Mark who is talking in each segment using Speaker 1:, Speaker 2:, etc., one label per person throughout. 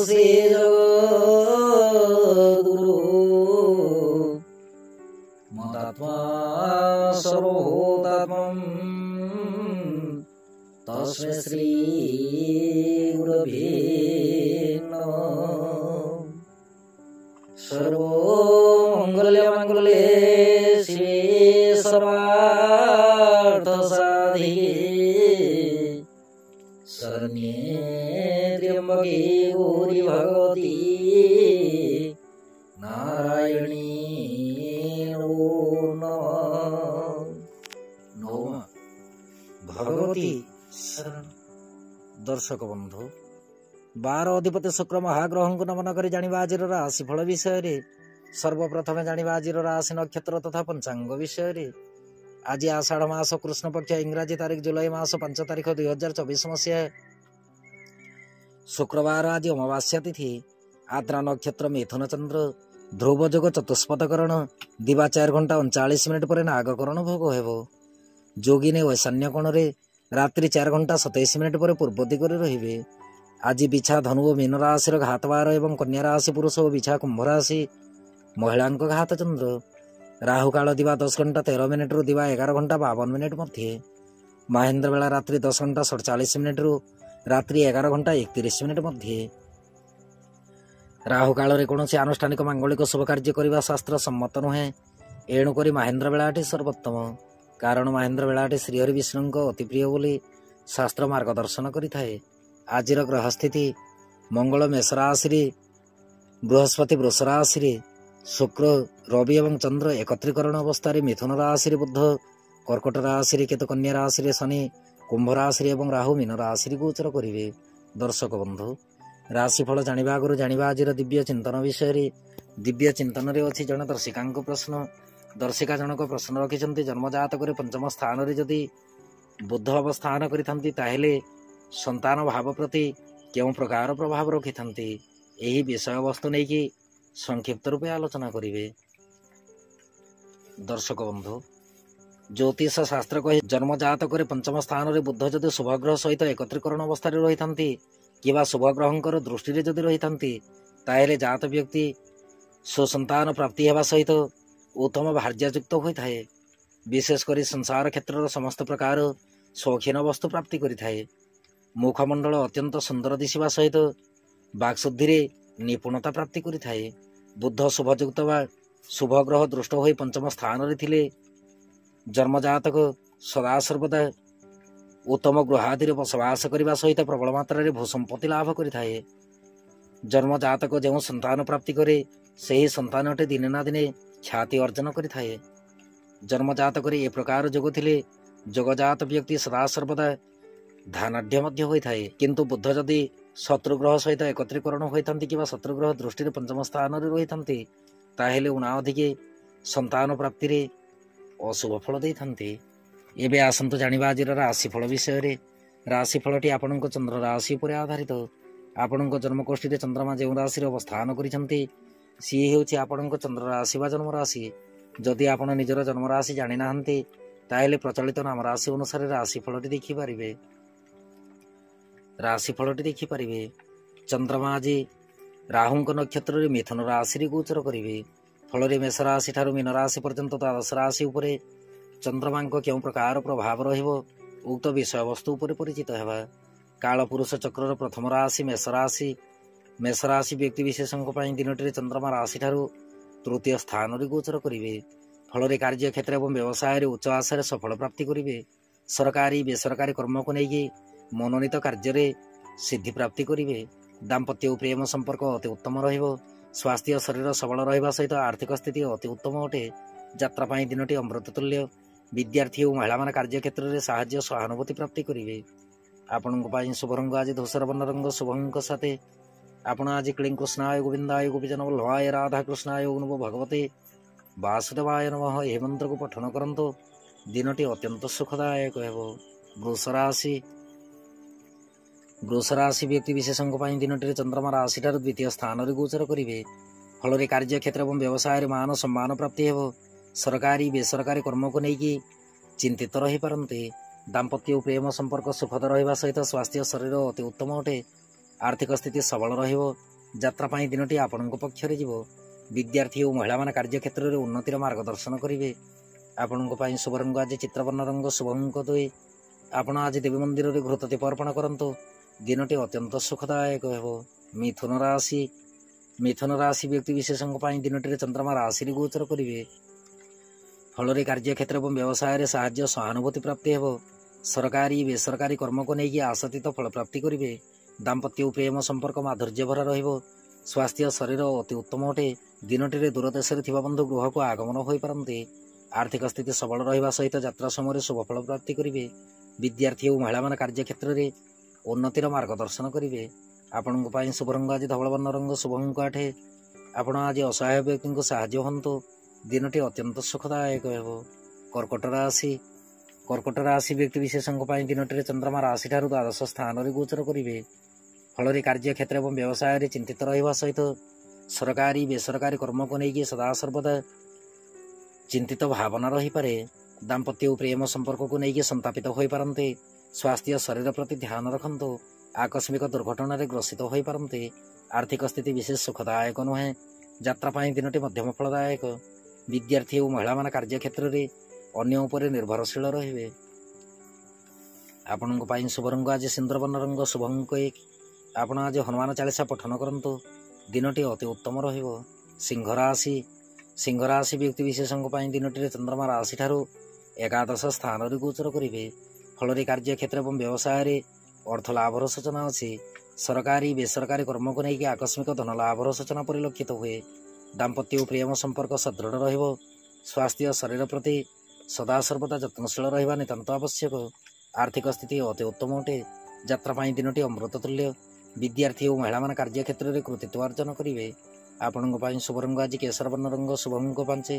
Speaker 1: ଶ୍ରୀ ଜଗଦ୍ଗୁରୁ ମଦାତ୍ମା ସର୍ବଭୂତାତ୍ମଂ ତସ୍ମୈ ଶ୍ରୀ ଗୁରବେ ନମଃ। ସର୍ବମଙ୍ଗଳମଙ୍ଗଳେ ଶିବେ ସର୍ବାರ್ಥସାଧିକେ शरण्ये त्र्यंबके गौरी भगवती नारायणी नमः भगवती शरण। दर्शक बंधु 12 अधिपति शुक्र महाग्रह को नमन कर जानिबा आज राशिफल विषय। सर्वप्रथमे जानिबा आज राशि नक्षत्र तथा पंचांग विषय। आज आषाढ़ मास कृष्ण पक्ष इंग्राजी तारीख जुलाई मास 5 तारीख 2024 मसीहा शुक्रवार। आज अमावास्या तिथि। आद्रा नक्षत्र मिथुन चंद्र ध्रुव जोग चतुष्पथकरण दिवा 4 घंटा 39 मिनिट पर नागकरण भोग हेब। जोगिने ईशान्य कोण रात्रि 4 घंटा 27 मिनिट पर पूर्व दिगरे रहिबे। आज बिछा धनु और मीन राशि घातवार एवं कन्या राशि पुरुष और बिछा कुंभ राशि महिला घात चंद्र। राहु काल दिवा 10 घंटा 13 मिनिट रु दिवा 11 घंटा 52 मिनिट मध्य। महेंद्र बेला रात्रि 10 घंटा 47 मिनिट रु रात्रि 11 घंटा 31 मिनिट मध्य। राहु काल रे कौनसी आनुष्ठानिक मांगलिक शुभ कार्य करने शास्त्र सम्मत नुहे। एणुक महेंद्र बेलाटी सर्वोत्तम। कारण महेंद्र बेलाटी श्रीहरि विष्णु अति प्रिय बोली शास्त्र मार्गदर्शन करिथाए। आजिर ग्रह स्थिति मंगल मेष राशि, बृहस्पति वृष राशि, शुक्र रवि एवं चंद्र एकत्रीकरण अवस्था मिथुन राशि बुध, कर्कट राशि केतु कन्या राशि शनि, कुंभ राशि एवं राहु मीन राशि गोचर करेंगे। दर्शक बंधु राशिफल जानिबा आगु जानिबा आज दिव्य चिंतन विषय। दिव्य चिंतन रे अछि जन दर्शिका प्रश्न। दर्शिका जनक प्रश्न रखिछन्ति जन्मजातक पंचम स्थान रे जदि बुध अवस्थान करिथन्ति ताहेले संतान भाव प्रति केउ प्रकार प्रभाव रखिथन्ति। एही विषय वस्तु नै कि संक्षिप्त रूपे आलोचना करिवे। दर्शक बंधु ज्योतिष शास्त्र कहे जन्मजातक पंचम स्थान रे बुध जदि शुभग्रह सहित एकत्रीकरण अवस्था रही कि शुभग्रहंकर दृष्टि जदि रही ताहेले जात व्यक्ति सुसंतान प्राप्ति हेबा सहित उत्तम भार्यायुक्त होता है। विशेषकर संसार क्षेत्र समस्त प्रकार शौखीन वस्तु प्राप्ति करिथाए। मुखमंडल अत्यंत सुंदर दिशिबा सहित बाक्शुद्धि रे निपुणता प्राप्ति करिथाए। बुध शुभयुक्त वा शुभग्रह दृष्ट होई पंचम स्थान रे थिले जन्मजातक सदा सर्वदा उत्तम गृहादि बसवास करने सहित प्रबल मात्रा भूसंपत्ति लाभ करिथाए। जन्मजातक जो संतान प्राप्ति करे सही संतानटे दिने ना दिने ख्याति अर्जन करिथाए। जन्मजातक ए प्रकार जोग थिले जोगजात व्यक्ति सदा सर्वदा धनाढ्य मध्य होइथाए। किंतु बुध जदि शत्रुग्रह सहित एकत्रीकरण होइथांती कि शत्रुग्रह दृष्टि पंचम स्थान रे रहिथांती ताहेले उना अधिके संतान प्राप्ति रे अशुभ फल देइथांती। एबे आसंतु जानिबा आज राशिफल विषय। राशिफलटी आपणको चंद्र राशि पर आधारित। आपणको जन्मकोष्ठी रे चंद्रमा जो राशि अवस्थान करिसेंती सी हेउछि आपणको चंद्र राशि बा जन्म राशि। जदि आपण निजर जन्म राशि जानि नाहंती ताहेले प्रचलित नाम राशि अनुसार राशिफलटी देखि पारिबे। राशिफलटी देखि पारिबे। चंद्रमा आज राहुंक नक्षत्र रे मिथुन राशि रे गोचर करिवे। फल मेष राशि ठारू मीन राशि पर्यंत द्वादश राशि उपरे चंद्रमा क्यों प्रकार प्रभाव रहिबो उक्त विषय वस्तु उपर परिचित हेबा। काल पुरुष चक्र प्रथम राशि मेष राशि। मेष राशि व्यक्ति विशेषों दिनटी चंद्रमा राशि ठारू तृतीय स्थान रे गोचर करिवे। फल कार्य क्षेत्र एवं व्यवसाय उच्च आशा सफल प्राप्ति करिवे। सरकारी बेसरकारी कर्म को लेकिन मनोनीत कार्य सिद्धि प्राप्ति करिवे। दाम्पत्य प्रेम संपर्क अति उत्तम रहिबो। स्वास्थ्य शरीर सबल रहिबा सहित आर्थिक स्थिति अति उत्तम अटे। यात्रा पाई दिनटी अमृत तुल्य। विद्यार्थी और महिला मान कार्य क्षेत्र में साहाय्य सहानुभूति प्राप्ति करेंगे। आपण शुभ रंग आज धूसर वर्ण रंग शुभंक साथे आपण आज क्लीं कृष्णाय गोविंदाय गोपीजन वल्लभाय राधा कृष्णाय नमो भगवते वासुदेवाय नमः यह मंत्र को पठन करंतु दिनटी अत्यंत सुखदायक हेबो। वृष राशि व्यक्ति विशेषों दिनटी चंद्रमा राशि ठार द्वितीय स्थान रे गोचर करिवे। फल कार्य क्षेत्र एवं व्यवसाय मान सम्मान प्राप्ति हेबो। सरकारी बेसरकारी कर्म को लेकिन चिंतित रही पारंते। दाम्पत्य प्रेम संपर्क सुखद रहिबा सहित स्वास्थ्य शरीर अति उत्तम अटे। आर्थिक स्थिति सबल रहिबो। ଯାତ୍ରା ପାଇଁ ଦିନଟି ଆପଣଙ୍କ ପକ୍ଷରେ ଯିବ। ବିଦ୍ୟାର୍ଥୀ ଓ ମହିଳାମାନେ କାର୍ଯ୍ୟକ୍ଷେତ୍ରରେ ଉନ୍ନତିର ମାର୍ଗଦର୍ଶନ କରିବେ। ଆପଣଙ୍କ ପାଇଁ ଶୁଭ ରଙ୍ଗ ଆଜି ଚିତ୍ରବର୍ଣ୍ଣ ରଙ୍ଗ, ଶୁଭ ଅଙ୍କ 2। ଆପଣ ଆଜି ଦେବୀ ମନ୍ଦିରରେ ଘୃତ ଦୀପ ଅର୍ପଣ କରନ୍ତୁ। ଦିନଟି ଅତ୍ୟନ୍ତ ସୁଖଦାୟକ ହେବ। ମିଥୁନ ରାଶି। ମିଥୁନ ରାଶି ବ୍ୟକ୍ତି ବିଶେଷଙ୍କ ପାଇଁ ଦିନଟିରେ ଚନ୍ଦ୍ରମା ରାଶିରେ ଗୋଚର କରିବେ। ଫଳରେ କାର୍ଯ୍ୟକ୍ଷେତ୍ର ଏବଂ ବ୍ୟବସାୟରେ ସାହାଯ୍ୟ ସହାନୁଭୂତି ପ୍ରାପ୍ତି ହେବ। ସରକାରୀ ବେସରକାରୀ କର୍ମକୁ ନେଇକି ଆଶାତୀତ ଫଳ ପ୍ରାପ୍ତି କରିବେ। ଦାମ୍ପତ୍ୟ ଓ ପ୍ରେମ ସମ୍ପର୍କ ମାଧୁର୍ଯ୍ୟ ଭରା ରହିବ। ସ୍ୱାସ୍ଥ୍ୟ ଶରୀର ଅତି ଉତ୍ତମ ଅଟେ। ଦିନଟିରେ ଦୂରଦେଶରେ ଥିବା ବନ୍ଧୁ ଗୃହକୁ ଆଗମନ ହୋଇପାରନ୍ତି। ଆର୍ଥିକ ସ୍ଥିତି ସବଳ ରହିବା ସହିତ ଯାତ୍ରା ସମୟରେ ଶୁଭ ଫଳ ପ୍ରାପ୍ତି କରିବେ। ବିଦ୍ୟାର୍ଥୀ ଓ ମହିଳାମାନେ କାର୍ଯ୍ୟକ୍ଷେତ୍ରରେ ଉନ୍ନତିର ମାର୍ଗଦର୍ଶନ କରିବେ। ଆପଣଙ୍କ ପାଇଁ ଶୁଭ ରଙ୍ଗ ଆଜି ଧବଳବର୍ଣ୍ଣ ରଙ୍ଗ, ଶୁଭ ଅଙ୍କ 8। ଆପଣ ଆଜି ଅସହାୟ ବ୍ୟକ୍ତିଙ୍କୁ ସାହାଯ୍ୟ ହୁଅନ୍ତୁ। ଦିନଟି ଅତ୍ୟନ୍ତ ସୁଖଦାୟକ ହେବ। କର୍କଟ ରାଶି। କର୍କଟ ରାଶି ବ୍ୟକ୍ତି ବିଶେଷଙ୍କ ପାଇଁ ଦିନଟିରେ ଚନ୍ଦ୍ରମା ରାଶିଠାରୁ ଦ୍ୱାଦଶ ସ୍ଥାନରେ ଗୋଚର କରିବେ। ଫଳରେ କାର୍ଯ୍ୟକ୍ଷେତ୍ର ଏବଂ ବ୍ୟବସାୟରେ ଚିନ୍ତିତ ରହିବା ସହିତ ସରକାରୀ ବେସରକାରୀ କର୍ମକୁ ନେଇକି ସଦାସର୍ବଦା ଚିନ୍ତିତ ଭାବନା ରହିପାରେ। ଦାମ୍ପତ୍ୟ ଓ ପ୍ରେମ ସମ୍ପର୍କକୁ ନେଇକି ସନ୍ତାପିତ ହୋଇପାରନ୍ତି। ସ୍ୱାସ୍ଥ୍ୟ ଶରୀର ପ୍ରତି ଧ୍ୟାନ ରଖନ୍ତୁ। ଆକସ୍ମିକ ଦୁର୍ଘଟଣାରେ ଗ୍ରସିତ ହୋଇପାରନ୍ତି। ଆର୍ଥିକ ସ୍ଥିତି ବିଶେଷ ସୁଖଦାୟକ ନୁହେଁ। ଯାତ୍ରା ପାଇଁ ଦିନଟି ମଧ୍ୟମ ଫଳଦାୟକ। ବିଦ୍ୟାର୍ଥୀ ଓ ମହିଳାମାନେ କାର୍ଯ୍ୟକ୍ଷେତ୍ରରେ ଅନ୍ୟ ଉପରେ ନିର୍ଭରଶୀଳ ରହିବେ। ଆପଣଙ୍କ ପାଇଁ ଶୁଭ ରଙ୍ଗ ଆଜି ସିନ୍ଦୁରବର୍ଣ୍ଣ ରଙ୍ଗ, ଶୁଭ ଅଙ୍କ 1। ଆପଣ ଆଜି ହନୁମାନ ଚାଳିଶା ପଠନ କରନ୍ତୁ। ଦିନଟି ଅତି ଉତ୍ତମ ରହିବ। ସିଂହ ରାଶି। ସିଂହ ରାଶି ବ୍ୟକ୍ତି ବିଶେଷଙ୍କ ପାଇଁ ଦିନଟିରେ ଚନ୍ଦ୍ରମା ରାଶିଠାରୁ ଏକାଦଶ ସ୍ଥାନରେ ଗୋଚର କରିବେ। ଫଳରେ କାର୍ଯ୍ୟକ୍ଷେତ୍ର ଏବଂ ବ୍ୟବସାୟରେ ଅର୍ଥ ଲାଭର ସୂଚନା ଅଛି। ସରକାରୀ ବେସରକାରୀ କର୍ମକୁ ନେଇକି ଆକସ୍ମିକ ଧନ ଲାଭର ସୂଚନା ପରିଲକ୍ଷିତ ହୁଏ। ଦାମ୍ପତ୍ୟ ଓ ପ୍ରେମ ସମ୍ପର୍କ ସଦୃଢ଼ ରହିବ। ସ୍ୱାସ୍ଥ୍ୟ ଶରୀର ପ୍ରତି ସଦାସର୍ବଦା ଯତ୍ନଶୀଳ ରହିବା ନିତାନ୍ତ ଆବଶ୍ୟକ। ଆର୍ଥିକ ସ୍ଥିତି ଅତି ଉତ୍ତମ ଅଟେ। ଯାତ୍ରା ପାଇଁ ଦିନଟି ଅମୃତ ତୁଲ୍ୟ। ବିଦ୍ୟାର୍ଥୀ ଓ ମହିଳାମାନେ କାର୍ଯ୍ୟକ୍ଷେତ୍ରରେ କୃତିତ୍ୱ ଅର୍ଜନ କରିବେ। ଆପଣଙ୍କ ପାଇଁ ଶୁଭ ରଙ୍ଗ ଆଜି କେଶର ବର୍ଣ୍ଣ ରଙ୍ଗ, ଶୁଭ ଅଙ୍କ 5।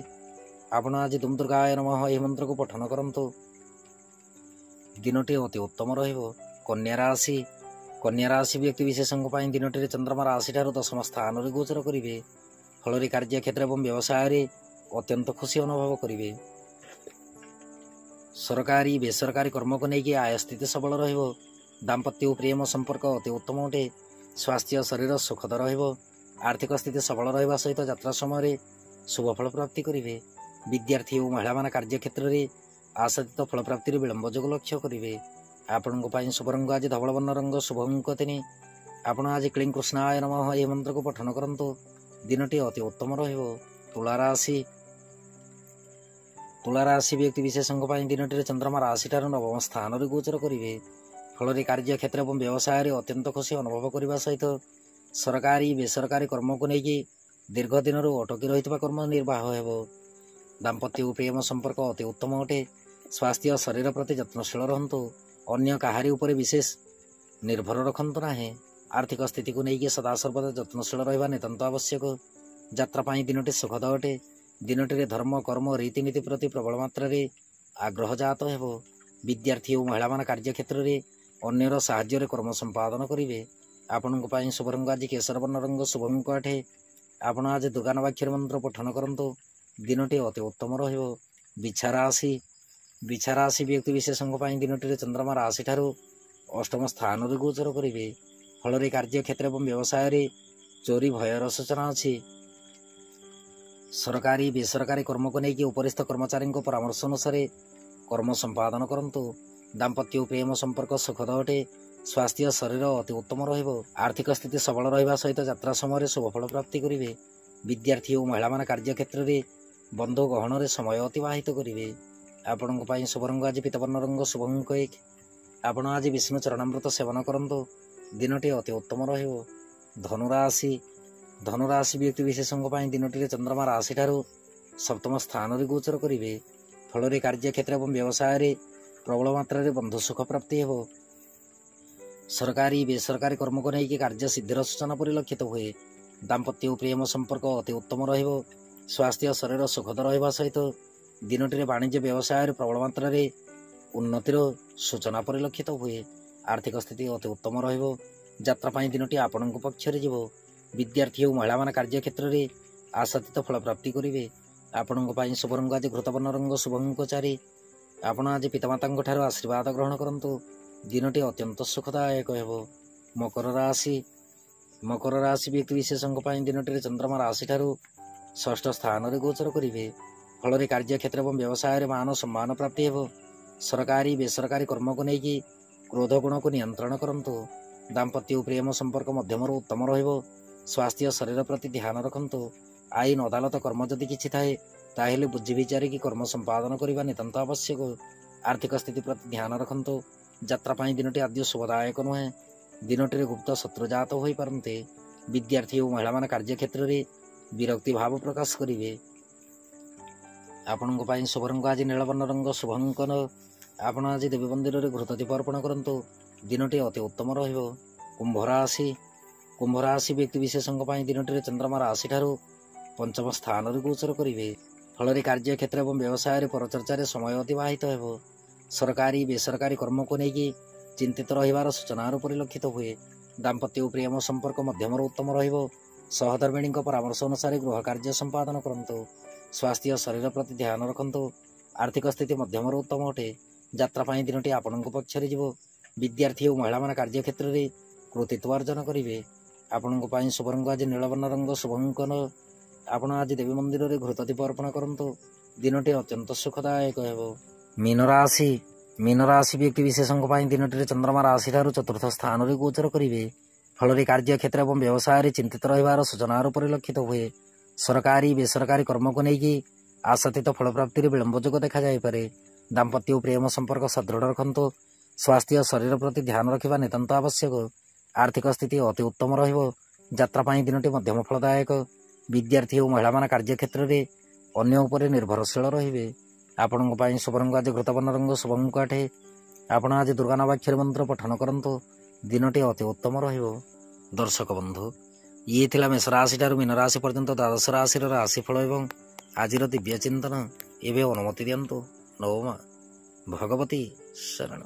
Speaker 1: ଆପଣ ଆଜି ଦୁମ୍ ଦୁର୍ଗାୟ ନମଃ ଏହି ମନ୍ତ୍ରକୁ ପଠନ କରନ୍ତୁ। ଦିନଟି ଅତି ଉତ୍ତମ ରହିବ। କନ୍ୟା ରାଶି। କନ୍ୟା ରାଶି ବ୍ୟକ୍ତି ବିଶେଷଙ୍କ ପାଇଁ ଦିନଟିରେ ଚନ୍ଦ୍ରମା ରାଶିଠାରୁ ଦଶମ ସ୍ଥାନରେ ଗୋଚର କରିବେ। ଫଳରେ କାର୍ଯ୍ୟକ୍ଷେତ୍ର ଏବଂ ବ୍ୟବସାୟରେ ଅତ୍ୟନ୍ତ ଖୁସି ଅନୁଭବ କରିବେ। ସରକାରୀ ବେସରକାରୀ କର୍ମକୁ ନେଇକି ଆୟ ସ୍ଥିତି ସବଳ ରହିବ। ଦାମ୍ପତ୍ୟ ଓ ପ୍ରେମ ସମ୍ପର୍କ ଅତି ଉତ୍ତମ ଅଟେ। ସ୍ୱାସ୍ଥ୍ୟ ଶରୀର ସୁଖଦ ରହିବ। ଆର୍ଥିକ ସ୍ଥିତି ସବଳ ରହିବା ସହିତ ଯାତ୍ରା ସମୟରେ ଶୁଭ ଫଳ ପ୍ରାପ୍ତି କରିବେ। ବିଦ୍ୟାର୍ଥୀ ଓ ମହିଳାମାନେ କାର୍ଯ୍ୟକ୍ଷେତ୍ରରେ ଆଶାତୀତ ଫଳ ପ୍ରାପ୍ତିରେ ବିଳମ୍ବ ଯୋଗ ଲକ୍ଷ୍ୟ କରିବେ। ଆପଣଙ୍କ ପାଇଁ ଶୁଭ ରଙ୍ଗ ଆଜି ଧବଳବର୍ଣ୍ଣ ରଙ୍ଗ, ଶୁଭ ଅଙ୍କ 3। ଆପଣ ଆଜି କ୍ଳିଂ କୃଷ୍ଣାୟ ନମଃ ଏହି ମନ୍ତ୍ରକୁ ପଠନ କରନ୍ତୁ। ଦିନଟି ଅତି ଉତ୍ତମ ରହିବ। ତୁଳା ରାଶି। ତୁଳା ରାଶି ବ୍ୟକ୍ତି ବିଶେଷଙ୍କ ପାଇଁ ଦିନଟିରେ ଚନ୍ଦ୍ରମା ରାଶିଠାରୁ ନବମ ସ୍ଥାନରେ ଗୋଚର କରିବେ। ଫଳରେ କାର୍ଯ୍ୟକ୍ଷେତ୍ର ଏବଂ ବ୍ୟବସାୟରେ ଅତ୍ୟନ୍ତ ଖୁସି ଅନୁଭବ କରିବା ସହିତ ସରକାରୀ ବେସରକାରୀ କର୍ମକୁ ନେଇକି ଦୀର୍ଘ ଦିନରୁ ଅଟକି ରହିଥିବା କର୍ମ ନିର୍ବାହ ହେବ। ଦାମ୍ପତ୍ୟ ଓ ପ୍ରେମ ସମ୍ପର୍କ ଅତି ଉତ୍ତମ ଅଟେ। ସ୍ୱାସ୍ଥ୍ୟ ଶରୀର ପ୍ରତି ଯତ୍ନଶୀଳ ରହନ୍ତୁ। ଅନ୍ୟ କାହାରି ଉପରେ ବିଶେଷ ନିର୍ଭର ରଖନ୍ତୁ ନାହିଁ। ଆର୍ଥିକ ସ୍ଥିତିକୁ ନେଇକି ସଦାସର୍ବଦା ଯତ୍ନଶୀଳ ରହିବା ନିତାନ୍ତ ଆବଶ୍ୟକ। ଯାତ୍ରା ପାଇଁ ଦିନଟି ସୁଖଦ ଅଟେ। ଦିନଟିରେ ଧର୍ମ, କର୍ମ, ରୀତିନୀତି ପ୍ରତି ପ୍ରବଳ ମାତ୍ରାରେ ଆଗ୍ରହ ଜାତ ହେବ। ବିଦ୍ୟାର୍ଥୀ ଓ ମହିଳାମାନେ କାର୍ଯ୍ୟକ୍ଷେତ୍ରରେ ଅନ୍ୟର ସାହାଯ୍ୟରେ କର୍ମ ସମ୍ପାଦନ କରିବେ। ଆପଣଙ୍କ ପାଇଁ ଶୁଭ ରଙ୍ଗ ଆଜି କେଶର ବର୍ଣ୍ଣ ରଙ୍ଗ, ଶୁଭ ଅଙ୍କ 8। ଆପଣ ଆଜି ଦୁର୍ଗା ନବାକ୍ଷରୀ ମନ୍ତ୍ର ପଠନ କରନ୍ତୁ। ଦିନଟି ଅତି ଉତ୍ତମ ରହିବ। ବିଛା ରାଶି। ବିଛା ରାଶି ବ୍ୟକ୍ତି ବିଶେଷଙ୍କ ପାଇଁ ଦିନଟିରେ ଚନ୍ଦ୍ରମା ରାଶିଠାରୁ ଅଷ୍ଟମ ସ୍ଥାନରେ ଗୋଚର କରିବେ। ଫଳରେ କାର୍ଯ୍ୟକ୍ଷେତ୍ର ଏବଂ ବ୍ୟବସାୟରେ ଚୋରି ଭୟର ସୂଚନା ଅଛି। ସରକାରୀ ବେସରକାରୀ କର୍ମକୁ ନେଇକି ଉପରିସ୍ଥ କର୍ମଚାରୀଙ୍କ ପରାମର୍ଶ ଅନୁସାରେ କର୍ମ ସମ୍ପାଦନ କରନ୍ତୁ। ଦାମ୍ପତ୍ୟ ଓ ପ୍ରେମ ସମ୍ପର୍କ ସୁଖଦ ଅଟେ। ସ୍ୱାସ୍ଥ୍ୟ ଶରୀର ଅତି ଉତ୍ତମ ରହିବ। ଆର୍ଥିକ ସ୍ଥିତି ସବଳ ରହିବା ସହିତ ଯାତ୍ରା ସମୟରେ ଶୁଭଫଳ ପ୍ରାପ୍ତି କରିବେ। ବିଦ୍ୟାର୍ଥୀ ଓ ମହିଳାମାନେ କାର୍ଯ୍ୟକ୍ଷେତ୍ରରେ ବନ୍ଧୁ ଗହଣରେ ସମୟ ଅତିବାହିତ କରିବେ। ଆପଣଙ୍କ ପାଇଁ ଶୁଭ ରଙ୍ଗ ଆଜି ପୀତବର୍ଣ୍ଣ ରଙ୍ଗ, ଶୁଭ ଅଙ୍କ 1। ଆପଣ ଆଜି ବିଷ୍ଣୁ ଚରଣାମୃତ ସେବନ କରନ୍ତୁ। ଦିନଟି ଅତି ଉତ୍ତମ ରହିବ। ଧନୁରାଶି। ଧନୁରାଶି ବ୍ୟକ୍ତି ବିଶେଷଙ୍କ ପାଇଁ ଦିନଟିରେ ଚନ୍ଦ୍ରମା ରାଶିଠାରୁ ସପ୍ତମ ସ୍ଥାନରେ ଗୋଚର କରିବେ। ଫଳରେ କାର୍ଯ୍ୟକ୍ଷେତ୍ର ଏବଂ ବ୍ୟବସାୟରେ ପ୍ରବଳ ମାତ୍ରାରେ ବନ୍ଧୁ ସୁଖ ପ୍ରାପ୍ତି ହେବ। ସରକାରୀ ବେସରକାରୀ କର୍ମକୁ ନେଇକି କାର୍ଯ୍ୟ ସିଦ୍ଧିର ସୂଚନା ପରିଲକ୍ଷିତ ହୁଏ। ଦାମ୍ପତ୍ୟ ଓ ପ୍ରେମ ସମ୍ପର୍କ ଅତି ଉତ୍ତମ ରହିବ। ସ୍ୱାସ୍ଥ୍ୟ ଶରୀର ସୁଖଦ ରହିବା ସହିତ ଦିନଟିରେ ବାଣିଜ୍ୟ ବ୍ୟବସାୟରେ ପ୍ରବଳ ମାତ୍ରାରେ ଉନ୍ନତିର ସୂଚନା ପରିଲକ୍ଷିତ ହୁଏ। ଆର୍ଥିକ ସ୍ଥିତି ଅତି ଉତ୍ତମ ରହିବ। ଯାତ୍ରା ପାଇଁ ଦିନଟି ଆପଣଙ୍କ ପକ୍ଷରେ ଯିବ। ବିଦ୍ୟାର୍ଥୀ ଓ ମହିଳାମାନେ କାର୍ଯ୍ୟକ୍ଷେତ୍ରରେ ଆଶାତୀତ ଫଳ ପ୍ରାପ୍ତି କରିବେ। ଆପଣଙ୍କ ପାଇଁ ଶୁଭ ରଙ୍ଗ ଆଜି ଘୃତବର୍ଣ୍ଣ ରଙ୍ଗ, ଶୁଭ ଅଙ୍କ 4। ଆପଣ ଆଜି ପିତାମାତାଙ୍କ ଠାରୁ ଆଶୀର୍ବାଦ ଗ୍ରହଣ କରନ୍ତୁ। ଦିନଟି ଅତ୍ୟନ୍ତ ସୁଖଦାୟକ ହେବ। ମକର ରାଶି। ମକର ରାଶି ବ୍ୟକ୍ତି ବିଶେଷଙ୍କ ପାଇଁ ଦିନଟିରେ ଚନ୍ଦ୍ରମା ରାଶିଠାରୁ ଷଷ୍ଠ ସ୍ଥାନରେ ଗୋଚର କରିବେ। ଫଳରେ କାର୍ଯ୍ୟକ୍ଷେତ୍ର ଏବଂ ବ୍ୟବସାୟରେ ମାନ ସମ୍ମାନ ପ୍ରାପ୍ତି ହେବ। ସରକାରୀ ବେସରକାରୀ କର୍ମକୁ ନେଇକି କ୍ରୋଧ ଗୁଣକୁ ନିୟନ୍ତ୍ରଣ କରନ୍ତୁ। ଦାମ୍ପତ୍ୟ ଓ ପ୍ରେମ ସମ୍ପର୍କ ମଧ୍ୟମରୁ ଉତ୍ତମ ରହିବ। ସ୍ୱାସ୍ଥ୍ୟ ଶରୀର ପ୍ରତି ଧ୍ୟାନ ରଖନ୍ତୁ। ଆଇନ ଅଦାଲତ କର୍ମ ଯଦି କିଛି ଥାଏ ତାହେଲେ ବୁଝି ବିଚାରିକି କର୍ମ ସମ୍ପାଦନ କରିବା ନିତାନ୍ତ ଆବଶ୍ୟକ। ଆର୍ଥିକ ସ୍ଥିତି ପ୍ରତି ଧ୍ୟାନ ରଖନ୍ତୁ। ଯାତ୍ରା ପାଇଁ ଦିନଟି ଆଦ୍ୟ ଶୁଭଦାୟକ ନୁହେଁ। ଦିନଟିରେ ଗୁପ୍ତ ଶତ୍ରୁଜାତ ହୋଇପାରନ୍ତି। ବିଦ୍ୟାର୍ଥୀ ଓ ମହିଳାମାନେ କାର୍ଯ୍ୟକ୍ଷେତ୍ରରେ ବିରକ୍ତି ଭାବ ପ୍ରକାଶ କରିବେ। ଆପଣଙ୍କ ପାଇଁ ଶୁଭ ରଙ୍ଗ ଆଜି ନୀଳବର୍ଣ୍ଣ ରଙ୍ଗ। ଶୁଭଙ୍କନ ଆପଣ ଆଜି ଦେବୀ ମନ୍ଦିରରେ ଘୃତ ଦୀପ ଅର୍ପଣ କରନ୍ତୁ। ଦିନଟି ଅତି ଉତ୍ତମ ରହିବ। କୁମ୍ଭ ରାଶି ବ୍ୟକ୍ତି ବିଶେଷଙ୍କ ପାଇଁ ଦିନଟିରେ ଚନ୍ଦ୍ରମା ରାଶିଠାରୁ ପଞ୍ଚମ ସ୍ଥାନରେ ଗୋଚର କରିବେ। ଫଳରେ କାର୍ଯ୍ୟକ୍ଷେତ୍ର ଏବଂ ବ୍ୟବସାୟରେ ପରଚର୍ଚ୍ଚାରେ ସମୟ ଅତିବାହିତ ହେବ। ସରକାରୀ ବେସରକାରୀ କର୍ମକୁ ନେଇକି ଚିନ୍ତିତ ରହିବାର ସୂଚନାରୁ ପରିଲକ୍ଷିତ ହୁଏ। ଦାମ୍ପତ୍ୟ ଓ ପ୍ରେମ ସମ୍ପର୍କ ମଧ୍ୟମରୁ ଉତ୍ତମ ରହିବ। ସହଧର୍ମିଣୀଙ୍କ ପରାମର୍ଶ ଅନୁସାରେ ଗୃହ କାର୍ଯ୍ୟ ସମ୍ପାଦନ କରନ୍ତୁ। ସ୍ୱାସ୍ଥ୍ୟ ଶରୀର ପ୍ରତି ଧ୍ୟାନ ରଖନ୍ତୁ। ଆର୍ଥିକ ସ୍ଥିତି ମଧ୍ୟମରୁ ଉତ୍ତମ ଅଟେ। ଯାତ୍ରା ପାଇଁ ଦିନଟି ଆପଣଙ୍କ ପକ୍ଷରେ ଯିବ। ବିଦ୍ୟାର୍ଥୀ ଓ ମହିଳାମାନେ କାର୍ଯ୍ୟକ୍ଷେତ୍ରରେ କୃତିତ୍ୱ ଅର୍ଜନ କରିବେ। ଆପଣଙ୍କ ପାଇଁ ଶୁଭ ରଙ୍ଗ ଆଜି ନୀଳବର୍ଣ୍ଣ ରଙ୍ଗ। ଶୁଭଙ୍କନ ଆପଣ ଆଜି ଦେବୀ ମନ୍ଦିରରେ ଘୃତ ଦୀପ ଅର୍ପଣ କରନ୍ତୁ। ଦିନଟି ଅତ୍ୟନ୍ତ ସୁଖଦାୟକ ହେବ। ମୀନ ରାଶି ବ୍ୟକ୍ତି ବିଶେଷଙ୍କ ପାଇଁ ଦିନଟିରେ ଚନ୍ଦ୍ରମା ରାଶିଠାରୁ ଚତୁର୍ଥ ସ୍ଥାନରେ ଗୋଚର କରିବେ। ଫଳରେ କାର୍ଯ୍ୟକ୍ଷେତ୍ର ଏବଂ ବ୍ୟବସାୟରେ ଚିନ୍ତିତ ରହିବାର ସୂଚନାରୁ ପରିଲକ୍ଷିତ ହୁଏ। ସରକାରୀ ବେସରକାରୀ କର୍ମକୁ ନେଇକି ଆଶାତୀତ ଫଳପ୍ରାପ୍ତିରେ ବିଳମ୍ବ ଯୋଗ ଦେଖାଯାଇପାରେ। ଦାମ୍ପତ୍ୟ ଓ ପ୍ରେମ ସମ୍ପର୍କ ସଦୃଢ଼ ରଖନ୍ତୁ। ସ୍ୱାସ୍ଥ୍ୟ ଶରୀର ପ୍ରତି ଧ୍ୟାନ ରଖିବା ନିତାନ୍ତ ଆବଶ୍ୟକ। ଆର୍ଥିକ ସ୍ଥିତି ଅତି ଉତ୍ତମ ରହିବ। ଯାତ୍ରା ପାଇଁ ଦିନଟି ମଧ୍ୟମ ଫଳଦାୟକ। ବିଦ୍ୟାର୍ଥୀ ଓ ମହିଳାମାନେ କାର୍ଯ୍ୟକ୍ଷେତ୍ରରେ ଅନ୍ୟ ଉପରେ ନିର୍ଭରଶୀଳ ରହିବେ। ଆପଣଙ୍କ ପାଇଁ ଶୁଭ ରଙ୍ଗ ଆଜି ଘୃତବର୍ଣ୍ଣ ରଙ୍ଗ। ଶୁଭଙ୍କ ଆଠେ ଆପଣ ଆଜି ଦୁର୍ଗା ନବାକ୍ଷରୀ ମନ୍ତ୍ର ପଠନ କରନ୍ତୁ। ଦିନଟି ଅତି ଉତ୍ତମ ରହିବ। ଦର୍ଶକ ବନ୍ଧୁ, ଇଏ ଥିଲା ମେଷ ରାଶିଠାରୁ ମୀନ ରାଶି ପର୍ଯ୍ୟନ୍ତ ଦ୍ୱାଦଶ ରାଶିର ରାଶିଫଳ ଏବଂ ଆଜିର ଦିବ୍ୟ ଚିନ୍ତନ। ଏବେ ଅନୁମତି ଦିଅନ୍ତୁ। ନବମା ଭଗବତୀ ଶରଣ।